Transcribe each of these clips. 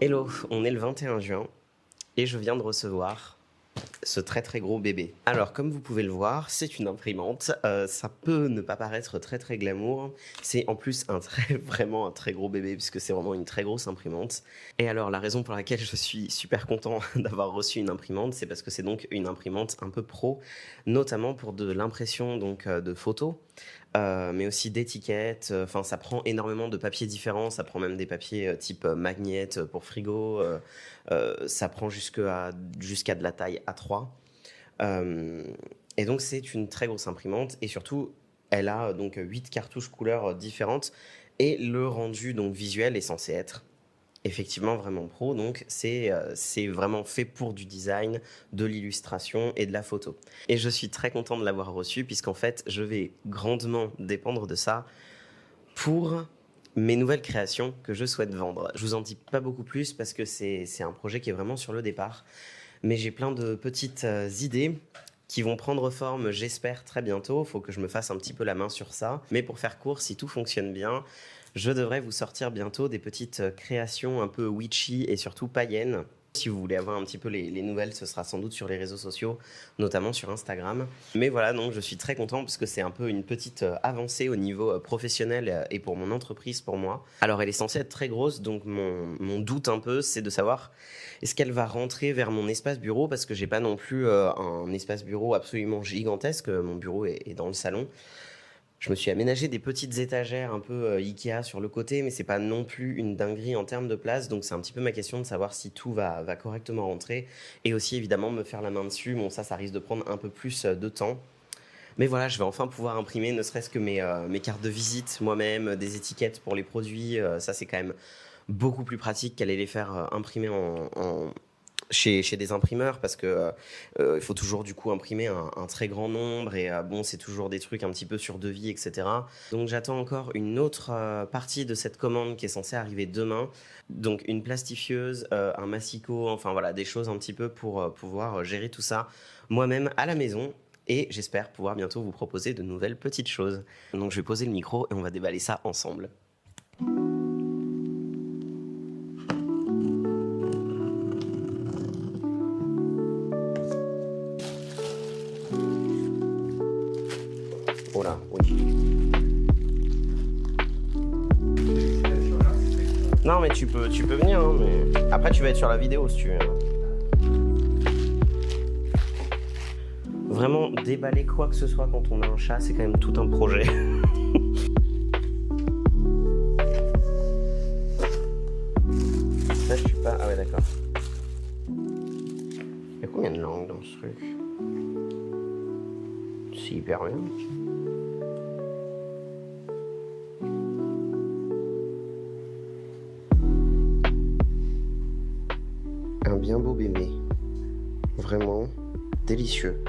Hello, on est le 21 juin et je viens de recevoir ce très très gros bébé. Alors comme vous pouvez le voir, c'est une imprimante. Ça peut ne pas paraître très très glamour. C'est en plus vraiment un très gros bébé puisque c'est vraiment une très grosse imprimante. Et alors la raison pour laquelle je suis super content d'avoir reçu une imprimante, c'est parce que c'est donc une imprimante un peu pro, notamment pour de l'impression donc de photos. Mais aussi d'étiquettes. Enfin, ça prend énormément de papiers différents. Ça prend même des papiers type magnète pour frigo. Ça prend jusqu'à de la taille A3. Et donc, c'est une très grosse imprimante. Et surtout, elle a donc 8 cartouches couleurs différentes. Et le rendu donc visuel est censé être effectivement vraiment pro, donc c'est vraiment fait pour du design, de l'illustration et de la photo. Et je suis très content de l'avoir reçu puisqu'en fait je vais grandement dépendre de ça pour mes nouvelles créations que je souhaite vendre. Je vous en dis pas beaucoup plus parce que c'est un projet qui est vraiment sur le départ, mais j'ai plein de petites idées qui vont prendre forme, j'espère, très bientôt. Il faut que je me fasse un petit peu la main sur ça. Mais pour faire court, si tout fonctionne bien, je devrais vous sortir bientôt des petites créations un peu witchy et surtout païennes. Si vous voulez avoir un petit peu les nouvelles, ce sera sans doute sur les réseaux sociaux, notamment sur Instagram. Mais voilà, donc je suis très content parce que c'est un peu une petite avancée au niveau professionnel et pour mon entreprise, pour moi. Alors elle est censée être très grosse, donc mon doute un peu, c'est de savoir est-ce qu'elle va rentrer vers mon espace bureau, parce que j'ai pas non plus un espace bureau absolument gigantesque. Mon bureau est dans le salon. Je me suis aménagé des petites étagères un peu Ikea sur le côté, mais c'est pas non plus une dinguerie en termes de place. Donc c'est un petit peu ma question de savoir si tout va correctement rentrer. Et aussi évidemment me faire la main dessus. Bon, ça risque de prendre un peu plus de temps. Mais voilà, je vais enfin pouvoir imprimer ne serait-ce que mes cartes de visite moi-même, des étiquettes pour les produits. Ça c'est quand même beaucoup plus pratique qu'aller les faire imprimer chez des imprimeurs, parce que il faut toujours du coup imprimer un très grand nombre et bon, c'est toujours des trucs un petit peu sur devis, etc. Donc j'attends encore une autre partie de cette commande qui est censée arriver demain. Donc une plastifieuse, un massicot, enfin voilà, des choses un petit peu pour pouvoir gérer tout ça moi-même à la maison. Et j'espère pouvoir bientôt vous proposer de nouvelles petites choses. Donc je vais poser le micro et on va déballer ça ensemble. Oh là, oui. Non mais tu peux venir, hein, mais après tu vas être sur la vidéo si tu veux. Vraiment déballer quoi que ce soit quand on a un chat, c'est quand même tout un projet. Ça je suis pas... Ah ouais d'accord. Il y a combien de langues dans ce truc? C'est hyper bien. Un bien beau bébé. Vraiment délicieux.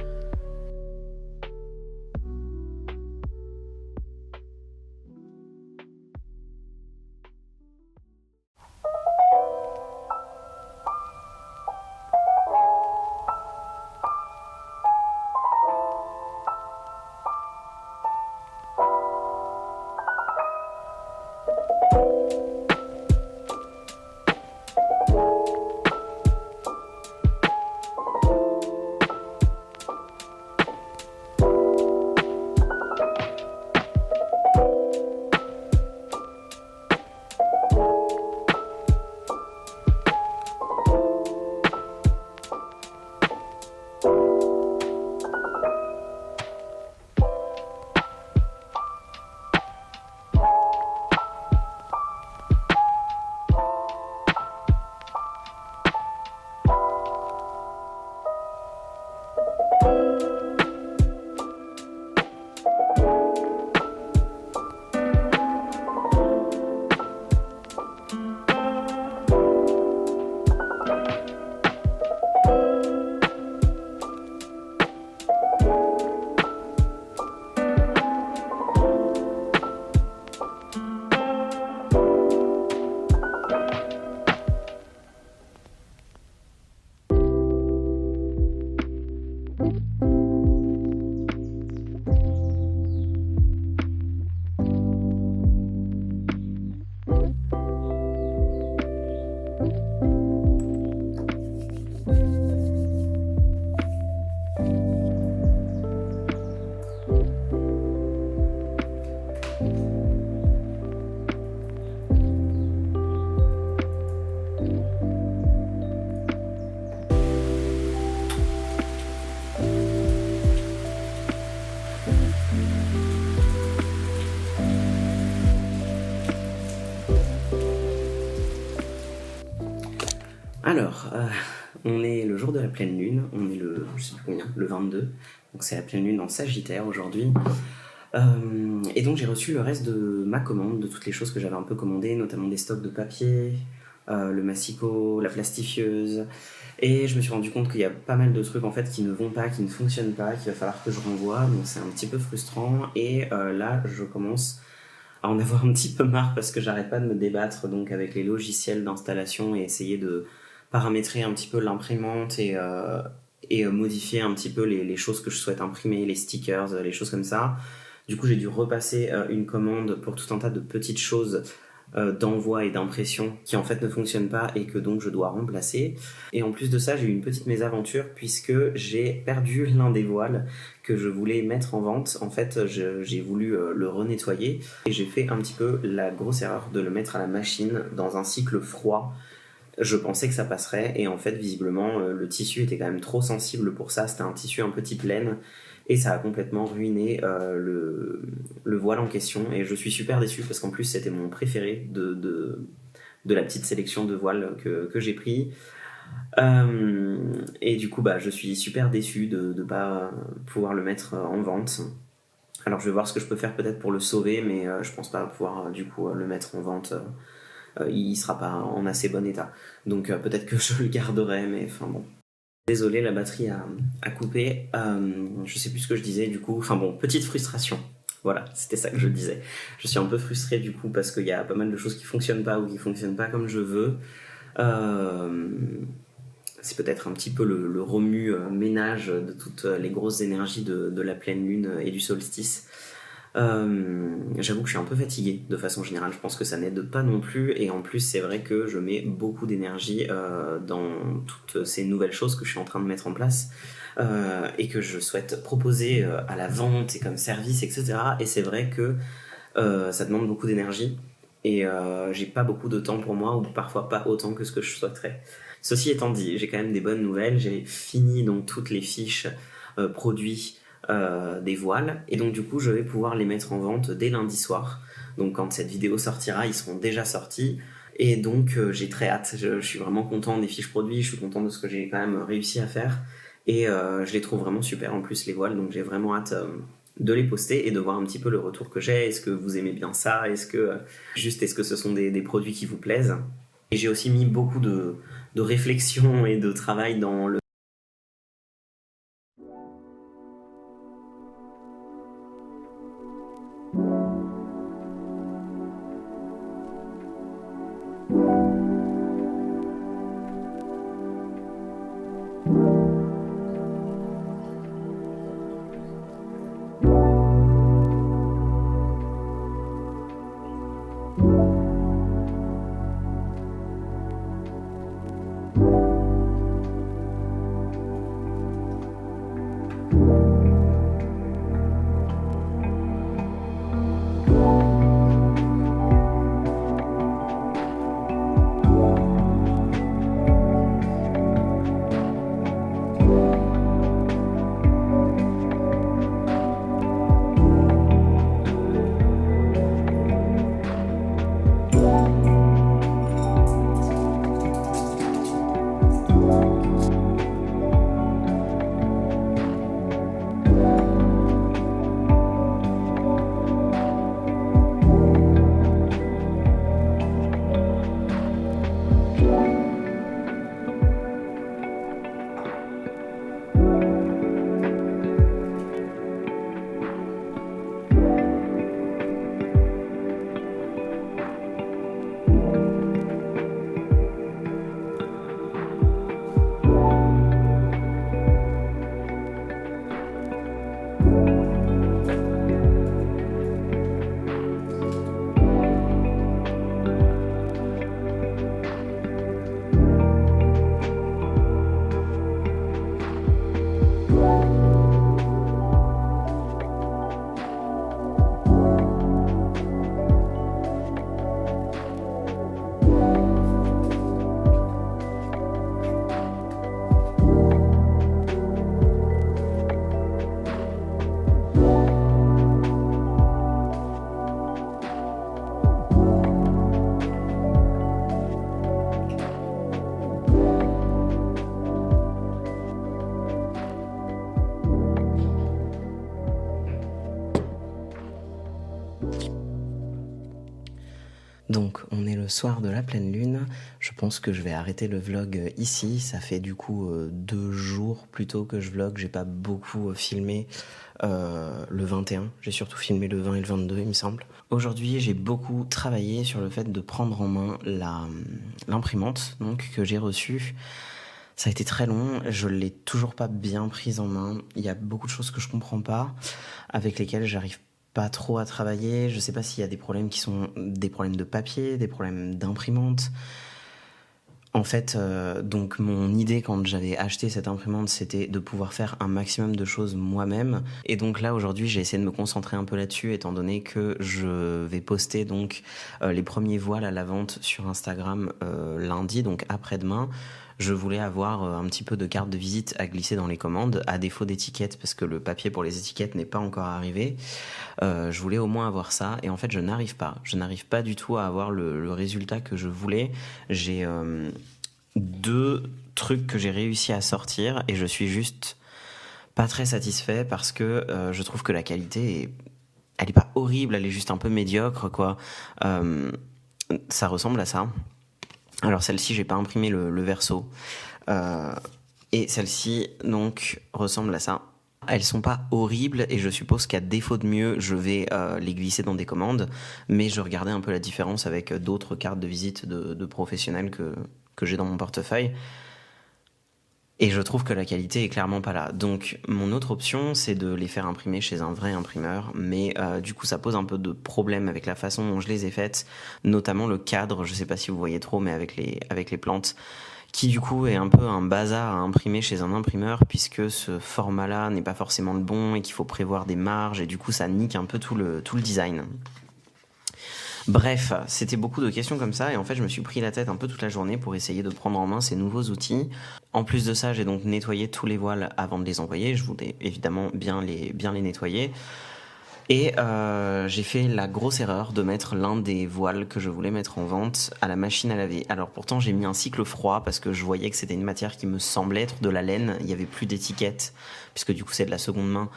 Alors, on est le jour de la pleine lune, on est je sais plus combien, le 22, donc c'est la pleine lune en Sagittaire aujourd'hui. Et donc j'ai reçu le reste de ma commande, de toutes les choses que j'avais un peu commandées, notamment des stocks de papier, le massicot, la plastifieuse, et je me suis rendu compte qu'il y a pas mal de trucs en fait qui ne vont pas, qui ne fonctionnent pas, qu'il va falloir que je renvoie, donc c'est un petit peu frustrant, et là je commence à en avoir un petit peu marre parce que j'arrête pas de me débattre donc avec les logiciels d'installation et essayer de paramétrer un petit peu l'imprimante et modifier un petit peu les choses que je souhaite imprimer, les stickers, les choses comme ça. Du coup, j'ai dû repasser une commande pour tout un tas de petites choses d'envoi et d'impression qui en fait ne fonctionnent pas et que donc je dois remplacer. Et en plus de ça, j'ai eu une petite mésaventure puisque j'ai perdu l'un des voiles que je voulais mettre en vente. En fait, j'ai voulu le renettoyer et j'ai fait un petit peu la grosse erreur de le mettre à la machine dans un cycle froid. Je pensais que ça passerait et en fait visiblement le tissu était quand même trop sensible pour ça, c'était un tissu un peu type laine et ça a complètement ruiné le voile en question et je suis super déçu parce qu'en plus c'était mon préféré de la petite sélection de voiles que j'ai pris. Et du coup je suis super déçu de ne pas pouvoir le mettre en vente. Alors je vais voir ce que je peux faire peut-être pour le sauver mais je pense pas pouvoir du coup le mettre en vente. Il sera pas en assez bon état. Donc peut-être que je le garderai, mais enfin bon. Désolé, la batterie a coupé. Je sais plus ce que je disais du coup. Enfin bon, petite frustration. Voilà, c'était ça que je disais. Je suis un peu frustré du coup parce qu'il y a pas mal de choses qui fonctionnent pas ou qui fonctionnent pas comme je veux. C'est peut-être un petit peu le remue-ménage de toutes les grosses énergies de la pleine lune et du solstice. J'avoue que je suis un peu fatigué de façon générale, je pense que ça n'aide pas non plus et en plus c'est vrai que je mets beaucoup d'énergie dans toutes ces nouvelles choses que je suis en train de mettre en place et que je souhaite proposer à la vente et comme service etc. Et c'est vrai que ça demande beaucoup d'énergie et j'ai pas beaucoup de temps pour moi ou parfois pas autant que ce que je souhaiterais. Ceci étant dit, j'ai quand même des bonnes nouvelles, j'ai fini donc toutes les fiches produits des voiles et donc du coup je vais pouvoir les mettre en vente dès lundi soir. Donc quand cette vidéo sortira, ils seront déjà sortis et donc j'ai très hâte. Je suis vraiment content des fiches produits, je suis content de ce que j'ai quand même réussi à faire et je les trouve vraiment super en plus les voiles, donc j'ai vraiment hâte de les poster et de voir un petit peu le retour que j'ai. Est-ce que vous aimez bien ça? Est-ce que ce sont des produits qui vous plaisent? Et j'ai aussi mis beaucoup de réflexion et de travail dans le Donc, on est le soir de la pleine lune. Je pense que je vais arrêter le vlog ici. Ça fait du coup 2 jours plutôt que je vlog. J'ai pas beaucoup filmé le 21. J'ai surtout filmé le 20 et le 22, il me semble. Aujourd'hui, j'ai beaucoup travaillé sur le fait de prendre en main l'imprimante donc, que j'ai reçue. Ça a été très long, je l'ai toujours pas bien prise en main. Il y a beaucoup de choses que je comprends pas, avec lesquelles j'arrive pas trop à travailler. Je sais pas s'il y a des problèmes qui sont des problèmes de papier, des problèmes d'imprimante. En fait, donc mon idée quand j'avais acheté cette imprimante, c'était de pouvoir faire un maximum de choses moi-même. Et donc là, aujourd'hui, j'ai essayé de me concentrer un peu là-dessus, étant donné que je vais poster donc les premiers voiles à la vente sur Instagram lundi, donc après-demain. Je voulais avoir un petit peu de carte de visite à glisser dans les commandes, à défaut d'étiquettes, parce que le papier pour les étiquettes n'est pas encore arrivé. Je voulais au moins avoir ça, et en fait, je n'arrive pas. Je n'arrive pas du tout à avoir le résultat que je voulais. J'ai 2 trucs que j'ai réussi à sortir, et je suis juste pas très satisfait parce que je trouve que la qualité elle est pas horrible, elle est juste un peu médiocre, quoi. Ça ressemble à ça. Alors celle-ci, j'ai pas imprimé le verso. Et celle-ci, donc, ressemble à ça. Elles sont pas horribles et je suppose qu'à défaut de mieux, je vais les glisser dans des commandes. Mais je regardais un peu la différence avec d'autres cartes de visite de professionnels que j'ai dans mon portefeuille. Et je trouve que la qualité est clairement pas là. Donc mon autre option, c'est de les faire imprimer chez un vrai imprimeur. Mais du coup, ça pose un peu de problème avec la façon dont je les ai faites. Notamment le cadre, je sais pas si vous voyez trop, mais avec les plantes. Qui du coup est un peu un bazar à imprimer chez un imprimeur. Puisque ce format-là n'est pas forcément le bon et qu'il faut prévoir des marges. Et du coup, ça nique un peu tout le design. Bref, c'était beaucoup de questions comme ça et en fait je me suis pris la tête un peu toute la journée pour essayer de prendre en main ces nouveaux outils. En plus de ça, j'ai donc nettoyé tous les voiles avant de les envoyer. Je voulais évidemment bien les nettoyer. Et j'ai fait la grosse erreur de mettre l'un des voiles que je voulais mettre en vente à la machine à laver. Alors pourtant j'ai mis un cycle froid parce que je voyais que c'était une matière qui me semblait être de la laine. Il n'y avait plus d'étiquette puisque du coup c'est de la seconde main.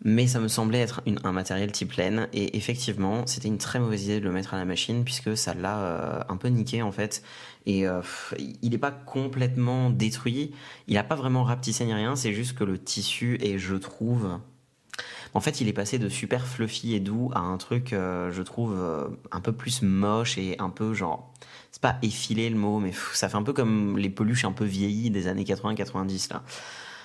Mais ça me semblait être un matériel type laine et effectivement c'était une très mauvaise idée de le mettre à la machine puisque ça l'a un peu niqué en fait et il n'est pas complètement détruit, il n'a pas vraiment rapetissé ni rien, c'est juste que le tissu est, je trouve, en fait il est passé de super fluffy et doux à un truc je trouve un peu plus moche et un peu genre, c'est pas effilé le mot mais ça fait un peu comme les peluches un peu vieillies des années 80-90 là.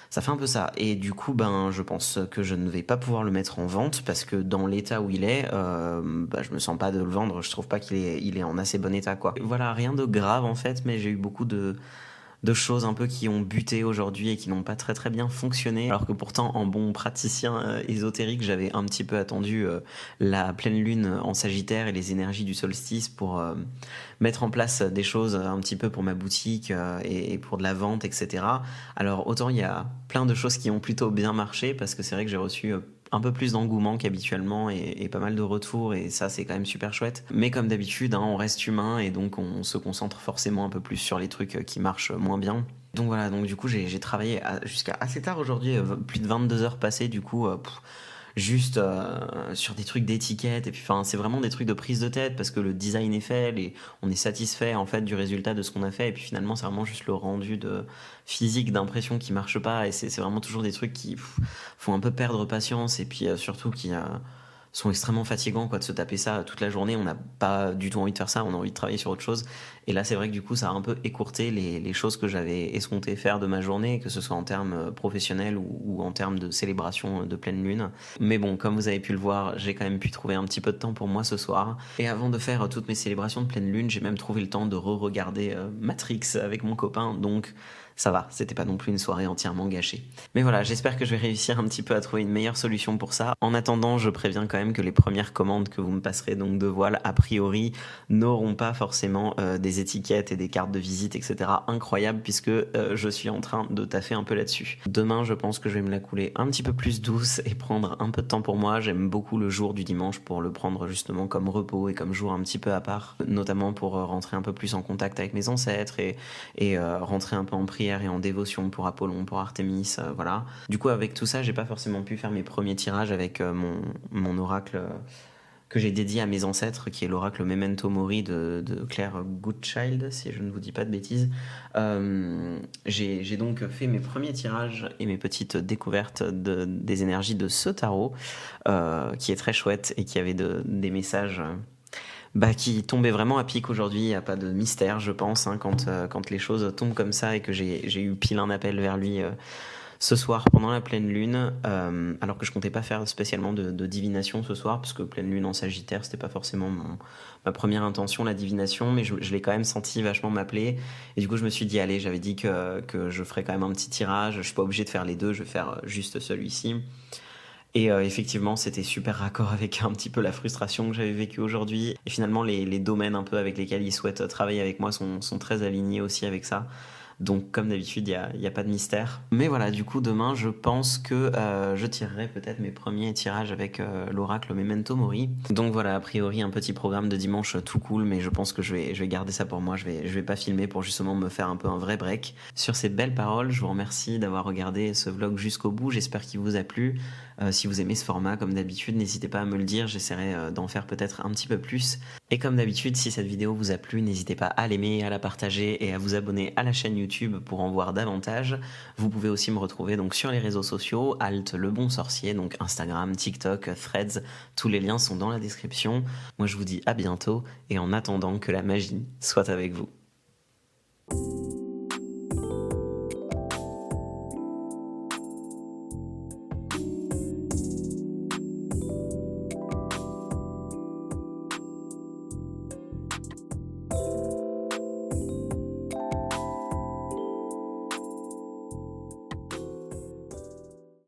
Ça fait un peu ça. Et du coup, ben, je pense que je ne vais pas pouvoir le mettre en vente parce que dans l'état où il est, je me sens pas de le vendre. Je trouve pas qu'il est en assez bon état, quoi. Voilà, rien de grave en fait, mais j'ai eu beaucoup de choses un peu qui ont buté aujourd'hui et qui n'ont pas très très bien fonctionné. Alors que pourtant, en bon praticien ésotérique, j'avais un petit peu attendu la pleine lune en Sagittaire et les énergies du solstice pour mettre en place des choses un petit peu pour ma boutique et pour de la vente, etc. Alors autant il y a plein de choses qui ont plutôt bien marché parce que c'est vrai que j'ai reçu un peu plus d'engouement qu'habituellement et pas mal de retours et ça c'est quand même super chouette. Mais comme d'habitude, hein, on reste humain et donc on se concentre forcément un peu plus sur les trucs qui marchent moins bien. Donc voilà, donc du coup j'ai travaillé jusqu'à assez tard aujourd'hui, plus de 22 heures passées du coup, juste sur des trucs d'étiquette et puis enfin c'est vraiment des trucs de prise de tête parce que le design est fait, on est satisfait en fait du résultat de ce qu'on a fait et puis finalement c'est vraiment juste le rendu de physique d'impression qui marche pas et c'est vraiment toujours des trucs qui font un peu perdre patience et puis surtout qui sont extrêmement fatigants quoi de se taper ça toute la journée. On n'a pas du tout envie de faire ça, on a envie de travailler sur autre chose et là c'est vrai que du coup ça a un peu écourté les choses que j'avais escompté faire de ma journée, que ce soit en termes professionnels ou en termes de célébration de pleine lune. Mais bon, comme vous avez pu le voir, j'ai quand même pu trouver un petit peu de temps pour moi ce soir et avant de faire toutes mes célébrations de pleine lune, j'ai même trouvé le temps de re-regarder Matrix avec mon copain, donc ça va, c'était pas non plus une soirée entièrement gâchée. Mais voilà, j'espère que je vais réussir un petit peu à trouver une meilleure solution pour ça. En attendant, je préviens quand même que les premières commandes que vous me passerez donc de voiles, a priori, n'auront pas forcément des étiquettes et des cartes de visite, etc. incroyables puisque je suis en train de taffer un peu là-dessus. Demain, je pense que je vais me la couler un petit peu plus douce et prendre un peu de temps pour moi. J'aime beaucoup le jour du dimanche pour le prendre justement comme repos et comme jour un petit peu à part, notamment pour rentrer un peu plus en contact avec mes ancêtres et rentrer un peu en prière et en dévotion pour Apollon, pour Artémis, voilà. Du coup, avec tout ça, j'ai pas forcément pu faire mes premiers tirages avec mon oracle que j'ai dédié à mes ancêtres, qui est l'oracle Memento Mori de Claire Goodchild, si je ne vous dis pas de bêtises. J'ai donc fait mes premiers tirages et mes petites découvertes des énergies de ce tarot, qui est très chouette et qui avait des messages qui tombaient vraiment à pic aujourd'hui. Il n'y a pas de mystère, je pense, hein, quand les choses tombent comme ça et que j'ai eu pile un appel vers lui ce soir pendant la pleine lune, alors que je comptais pas faire spécialement de divination ce soir, parce que pleine lune en Sagittaire, c'était pas forcément ma première intention, la divination, mais je l'ai quand même senti vachement m'appeler. Et du coup, je me suis dit, allez, j'avais dit que je ferais quand même un petit tirage, je suis pas obligé de faire les deux, je vais faire juste celui-ci. Et effectivement, c'était super raccord avec un petit peu la frustration que j'avais vécue aujourd'hui. Et finalement, les domaines un peu avec lesquels ils souhaitent travailler avec moi sont très alignés aussi avec ça. Donc, comme d'habitude, il y a pas de mystère. Mais voilà, du coup, demain, je pense que je tirerai peut-être mes premiers tirages avec l'oracle Memento Mori. Donc voilà, a priori, un petit programme de dimanche tout cool, mais je pense que je vais garder ça pour moi. Je vais pas filmer pour justement me faire un peu un vrai break. Sur ces belles paroles, je vous remercie d'avoir regardé ce vlog jusqu'au bout. J'espère qu'il vous a plu. Si vous aimez ce format, comme d'habitude, n'hésitez pas à me le dire. J'essaierai d'en faire peut-être un petit peu plus. Et comme d'habitude, si cette vidéo vous a plu, n'hésitez pas à l'aimer, à la partager et à vous abonner à la chaîne YouTube pour en voir davantage. Vous pouvez aussi me retrouver donc sur les réseaux sociaux, Alt le bon sorcier, donc Instagram, TikTok, Threads, tous les liens sont dans la description. Moi je vous dis à bientôt et en attendant que la magie soit avec vous.